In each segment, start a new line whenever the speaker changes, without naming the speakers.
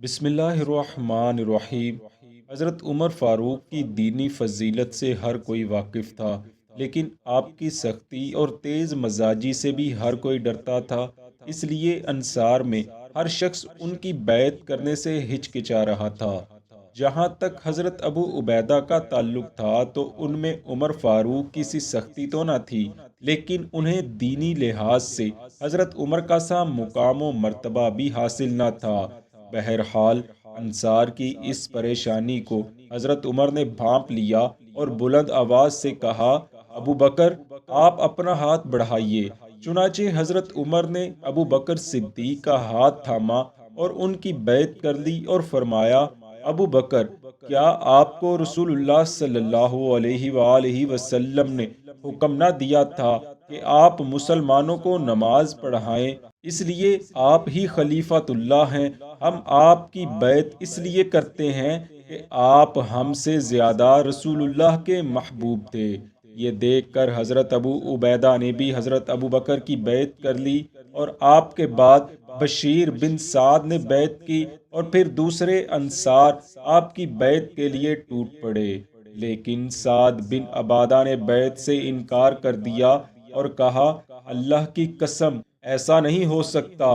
بسم اللہ الرحمن الرحیم۔ حضرت عمر فاروق کی دینی فضیلت سے ہر کوئی واقف تھا، لیکن آپ کی سختی اور تیز مزاجی سے بھی ہر کوئی ڈرتا تھا۔ اس لیے انصار میں ہر شخص ان کی بیعت کرنے سے ہچکچا رہا تھا۔ جہاں تک حضرت ابو عبیدہ کا تعلق تھا تو ان میں عمر فاروق کی سی سختی تو نہ تھی، لیکن انہیں دینی لحاظ سے حضرت عمر کا سا مقام و مرتبہ بھی حاصل نہ تھا۔ بہرحال انصار کی اس پریشانی کو حضرت عمر نے بھانپ لیا اور بلند آواز سے کہا، ابو بکر، آپ اپنا ہاتھ بڑھائیے۔ چنانچہ حضرت عمر نے ابو بکر صدیق کا ہاتھ تھاما اور ان کی بیعت کر لی اور فرمایا، ابو بکر، کیا آپ کو رسول اللہ صلی اللہ علیہ وآلہ وسلم نے حکم نہ دیا تھا کہ آپ مسلمانوں کو نماز پڑھائیں؟ اس لیے آپ ہی خلیفۃ اللہ ہیں۔ ہم آپ کی بیعت اس لیے کرتے ہیں کہ آپ ہم سے زیادہ رسول اللہ کے محبوب تھے۔ یہ دیکھ کر حضرت ابو عبیدہ نے بھی حضرت ابو بکر کی بیعت کر لی اور آپ کے بعد بشیر بن سعد نے بیعت کی اور پھر دوسرے انصار آپ کی بیعت کے لیے ٹوٹ پڑے۔ لیکن سعد بن عبادہ نے بیعت سے انکار کر دیا اور کہا، اللہ کی قسم، ایسا نہیں ہو سکتا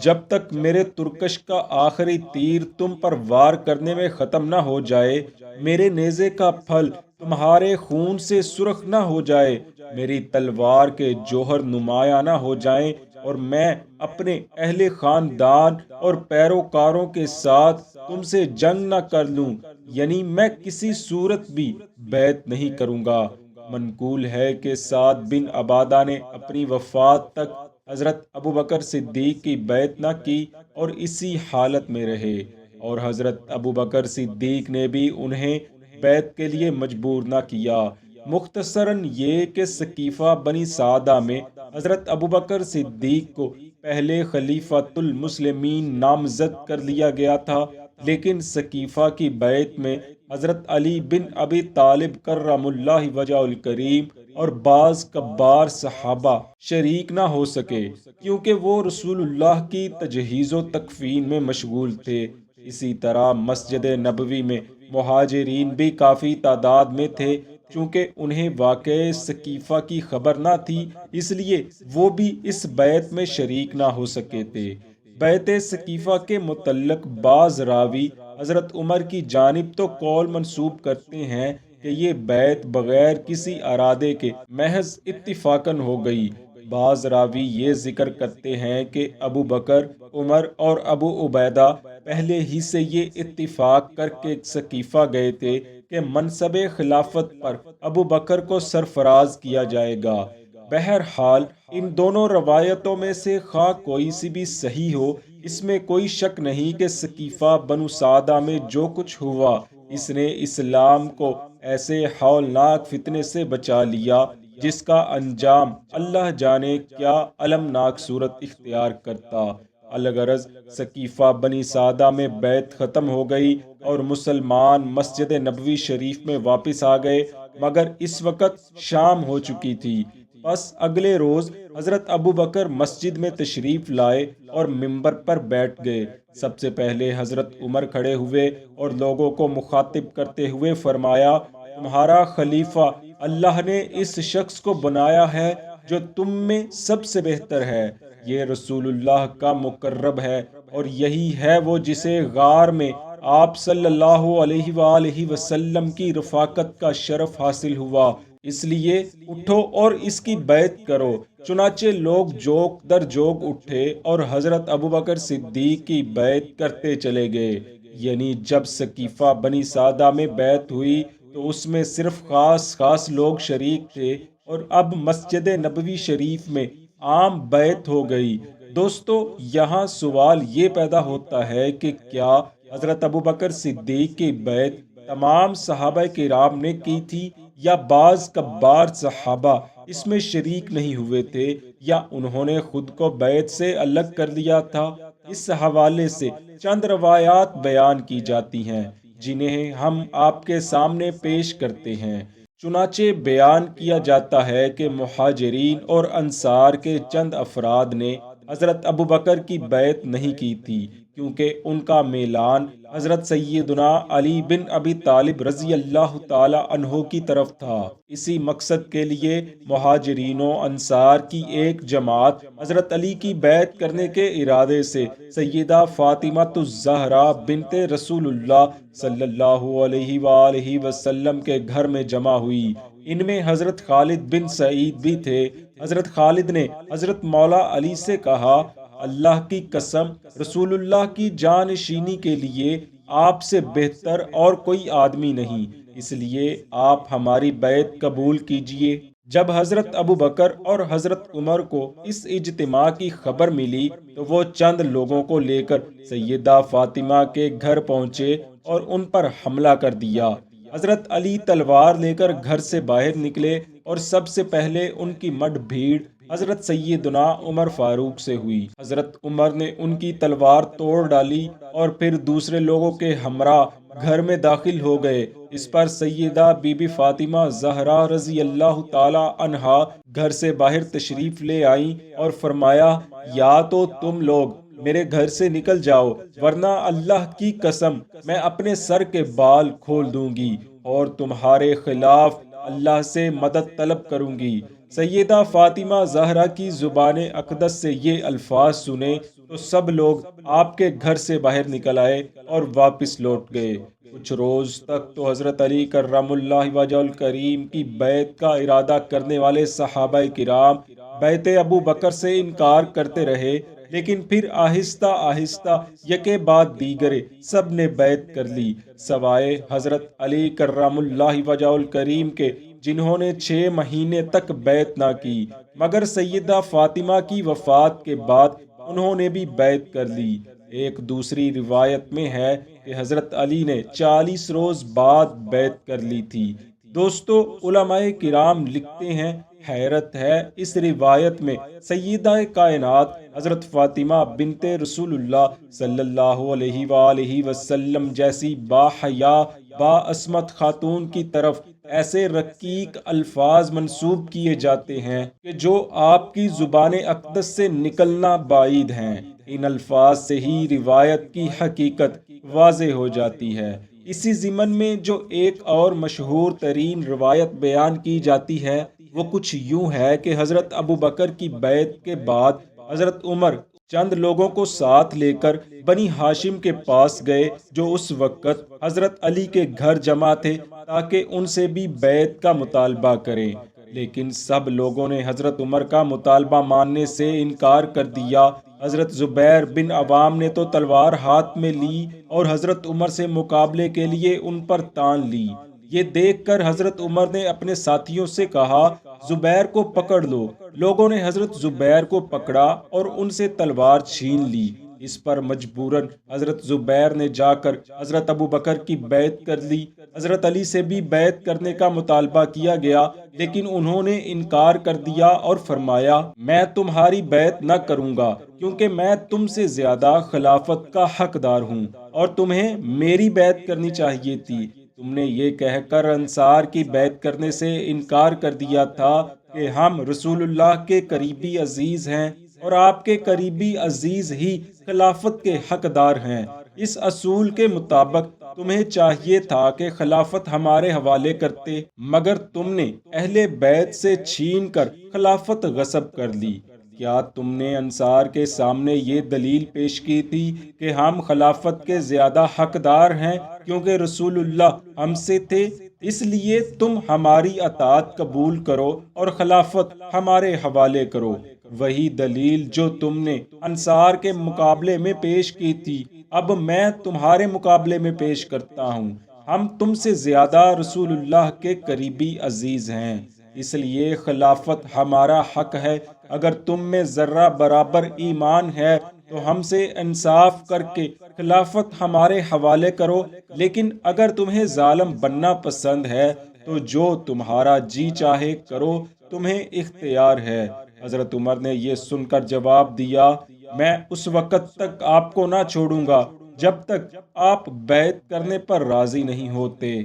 جب تک میرے ترکش کا آخری تیر تم پر وار کرنے میں ختم نہ ہو جائے، میرے نیزے کا پھل تمہارے خون سے سرخ نہ ہو جائے، میری تلوار کے جوہر نمایاں نہ ہو جائیں اور میں اپنے اہل خاندان اور پیروکاروں کے ساتھ تم سے جنگ نہ کر لوں، یعنی میں کسی صورت بھی بیعت نہیں کروں گا۔ منقول ہے کہ سعد بن عبادہ نے اپنی وفات تک حضرت ابو بکر صدیق کی بیعت نہ کی اور اسی حالت میں رہے، اور حضرت ابو بکر صدیق نے بھی انہیں بیعت کے لیے مجبور نہ کیا۔ مختصراً یہ کہ ثقیفہ بنی سعدہ میں حضرت ابو بکر صدیق کو پہلے خلیفۃ المسلمین نامزد کر لیا گیا تھا، لیکن ثقیفہ کی بیعت میں حضرت علی بن ابی طالب کرم اللہ وجہ الکریم اور بعض کبار صحابہ شریک نہ ہو سکے، کیونکہ وہ رسول اللہ کی تجہیز و تکفین میں مشغول تھے۔ اسی طرح مسجد نبوی میں مہاجرین بھی کافی تعداد میں تھے، چونکہ انہیں واقعہ ثقیفہ کی خبر نہ تھی، اس لیے وہ بھی اس بیعت میں شریک نہ ہو سکے تھے۔ بیعت ثقیفہ کے متعلق بعض راوی حضرت عمر کی جانب تو قول منسوب کرتے ہیں کہ یہ بیعت بغیر کسی ارادے کے محض اتفاقاً ہو گئی۔ بعض راوی یہ ذکر کرتے ہیں کہ ابو بکر، عمر اور ابو عبیدہ پہلے ہی سے یہ اتفاق کر کے ثقیفہ گئے تھے کہ منصب خلافت پر ابو بکر کو سرفراز کیا جائے گا۔ بہرحال ان دونوں روایتوں میں سے خواہ کوئی سی بھی صحیح ہو، اس میں کوئی شک نہیں کہ ثقیفہ بنو سعدہ میں جو کچھ ہوا، اس نے اسلام کو ایسے ہولناک فتنے سے بچا لیا جس کا انجام اللہ جانے کیا المناک صورت اختیار کرتا۔ الغرض ثقیفہ بنی سعدہ میں بیعت ختم ہو گئی اور مسلمان مسجد نبوی شریف میں واپس آ گئے، مگر اس وقت شام ہو چکی تھی۔ پس اگلے روز حضرت ابو بکر مسجد میں تشریف لائے اور ممبر پر بیٹھ گئے۔ سب سے پہلے حضرت عمر کھڑے ہوئے اور لوگوں کو مخاطب کرتے ہوئے فرمایا، تمہارا خلیفہ اللہ نے اس شخص کو بنایا ہے جو تم میں سب سے بہتر ہے، یہ رسول اللہ کا مقرب ہے، اور یہی ہے وہ جسے غار میں آپ صلی اللہ علیہ وآلہ وسلم کی رفاقت کا شرف حاصل ہوا، اس لیے اٹھو اور اس کی بیعت کرو۔ چنانچہ لوگ جوک در جوک اٹھے اور حضرت ابوبکر صدیق کی بیعت کرتے چلے گئے۔ یعنی جب ثقیفہ بنی سعدہ میں بیعت ہوئی تو اس میں صرف خاص لوگ شریک تھے، اور اب مسجد نبوی شریف میں عام بیعت ہو گئی۔ دوستو، یہاں سوال یہ پیدا ہوتا ہے کہ کیا حضرت ابوبکر صدیق کی بیعت تمام صحابہ کرام نے کی تھی، یا بعض کبار صحابہ اس میں شریک نہیں ہوئے تھے، یا انہوں نے خود کو بیعت سے الگ کر لیا تھا؟ اس حوالے سے چند روایات بیان کی جاتی ہیں جنہیں ہم آپ کے سامنے پیش کرتے ہیں۔ چنانچہ بیان کیا جاتا ہے کہ مہاجرین اور انصار کے چند افراد نے حضرت ابوبکر کی بیعت نہیں کی تھی، کیونکہ ان کا میلان حضرت سیدنا علی بن ابی طالب رضی اللہ تعالی عنہ کی طرف تھا۔ اسی مقصد کے لیے مہاجرین و انصار کی ایک جماعت حضرت علی کی بیعت کرنے کے ارادے سے سیدہ فاطمہ الزہرا بنت رسول اللہ صلی اللہ علیہ وآلہ وسلم کے گھر میں جمع ہوئی۔ ان میں حضرت خالد بن سعید بھی تھے۔ حضرت خالد نے حضرت مولا علی سے کہا، اللہ کی قسم، رسول اللہ کی جانشینی کے لیے آپ سے بہتر اور کوئی آدمی نہیں، اس لیے آپ ہماری بیعت قبول کیجئے۔ جب حضرت ابو بکر اور حضرت عمر کو اس اجتماع کی خبر ملی تو وہ چند لوگوں کو لے کر سیدہ فاطمہ کے گھر پہنچے اور ان پر حملہ کر دیا۔ حضرت علی تلوار لے کر گھر سے باہر نکلے اور سب سے پہلے ان کی مڈ بھیڑ حضرت سیدنا عمر فاروق سے ہوئی۔ حضرت عمر نے ان کی تلوار توڑ ڈالی اور پھر دوسرے لوگوں کے ہمراہ گھر میں داخل ہو گئے۔ اس پر سیدہ بی بی فاطمہ زہرا رضی اللہ تعالی عنہا گھر سے باہر تشریف لے آئیں اور فرمایا، یا تو تم لوگ میرے گھر سے نکل جاؤ، ورنہ اللہ کی قسم میں اپنے سر کے بال کھول دوں گی اور تمہارے خلاف اللہ سے مدد طلب کروں گی۔ سیدہ فاطمہ زہرا کی زبان اقدس سے یہ الفاظ سنے تو سب لوگ آپ کے گھر سے باہر نکل آئے اور واپس لوٹ گئے۔ کچھ روز تک تو حضرت علی کرم اللہ وجہ الکریم کی بیعت کا ارادہ کرنے والے صحابہ کرام بیعت ابو بکر سے انکار کرتے رہے، لیکن پھر آہستہ آہستہ یکے بعد دیگرے سب نے بیعت کر لی، سوائے حضرت علی کرم اللہ وجہ الکریم کے، جنہوں نے 6 مہینے تک بیعت نہ کی، مگر سیدہ فاطمہ کی وفات کے بعد انہوں نے بھی بیعت کر لی۔ ایک دوسری روایت میں ہے کہ حضرت علی نے 40 روز بعد بیعت کر لی تھی۔ دوستو، علماء کرام لکھتے ہیں، حیرت ہے اس روایت میں سیدہ کائنات حضرت فاطمہ بنت رسول اللہ صلی اللہ علیہ وآلہ وسلم جیسی با حیا با عصمت خاتون کی طرف ایسے رقیق الفاظ منسوب کیے جاتے ہیں کہ جو آپ کی زبان اقدس سے نکلنا بعید ہیں۔ ان الفاظ سے ہی روایت کی حقیقت واضح ہو جاتی ہے۔ اسی ضمن میں جو ایک اور مشہور ترین روایت بیان کی جاتی ہے وہ کچھ یوں ہے کہ حضرت ابو بکر کی بیعت کے بعد حضرت عمر چند لوگوں کو ساتھ لے کر بنی ہاشم کے پاس گئے جو اس وقت حضرت علی کے گھر جمع تھے تاکہ ان سے بھی بیعت کا مطالبہ کریں، لیکن سب لوگوں نے حضرت عمر کا مطالبہ ماننے سے انکار کر دیا۔ حضرت زبیر بن عوام نے تو تلوار ہاتھ میں لی اور حضرت عمر سے مقابلے کے لیے ان پر تان لی۔ یہ دیکھ کر حضرت عمر نے اپنے ساتھیوں سے کہا، زبیر کو پکڑ لو۔ لوگوں نے حضرت زبیر کو پکڑا اور ان سے تلوار چھین لی۔ اس پر مجبوراً حضرت زبیر نے جا کر حضرت ابو بکر کی بیعت کر لی۔ حضرت علی سے بھی بیعت کرنے کا مطالبہ کیا گیا، لیکن انہوں نے انکار کر دیا اور فرمایا، میں تمہاری بیعت نہ کروں گا کیونکہ میں تم سے زیادہ خلافت کا حقدار ہوں اور تمہیں میری بیعت کرنی چاہیے تھی۔ تم نے یہ کہہ کر انصار کی بیعت کرنے سے انکار کر دیا تھا کہ ہم رسول اللہ کے قریبی عزیز ہیں اور آپ کے قریبی عزیز ہی خلافت کے حقدار ہیں۔ اس اصول کے مطابق تمہیں چاہیے تھا کہ خلافت ہمارے حوالے کرتے، مگر تم نے اہل بیت سے چھین کر خلافت غصب کر لی۔ کیا تم نے انصار کے سامنے یہ دلیل پیش کی تھی کہ ہم خلافت کے زیادہ حقدار ہیں کیونکہ رسول اللہ ہم سے تھے، اس لیے تم ہماری اطاعت قبول کرو اور خلافت ہمارے حوالے کرو؟ وہی دلیل جو تم نے انصار کے مقابلے میں پیش کی تھی اب میں تمہارے مقابلے میں پیش کرتا ہوں۔ ہم تم سے زیادہ رسول اللہ کے قریبی عزیز ہیں، اس لیے خلافت ہمارا حق ہے۔ اگر تم میں ذرہ برابر ایمان ہے تو ہم سے انصاف کر کے خلافت ہمارے حوالے کرو، لیکن اگر تمہیں ظالم بننا پسند ہے تو جو تمہارا جی چاہے کرو، تمہیں اختیار ہے۔ حضرت عمر نے یہ سن کر جواب دیا، میں اس وقت تک آپ کو نہ چھوڑوں گا جب تک آپ بیعت کرنے پر راضی نہیں ہوتے۔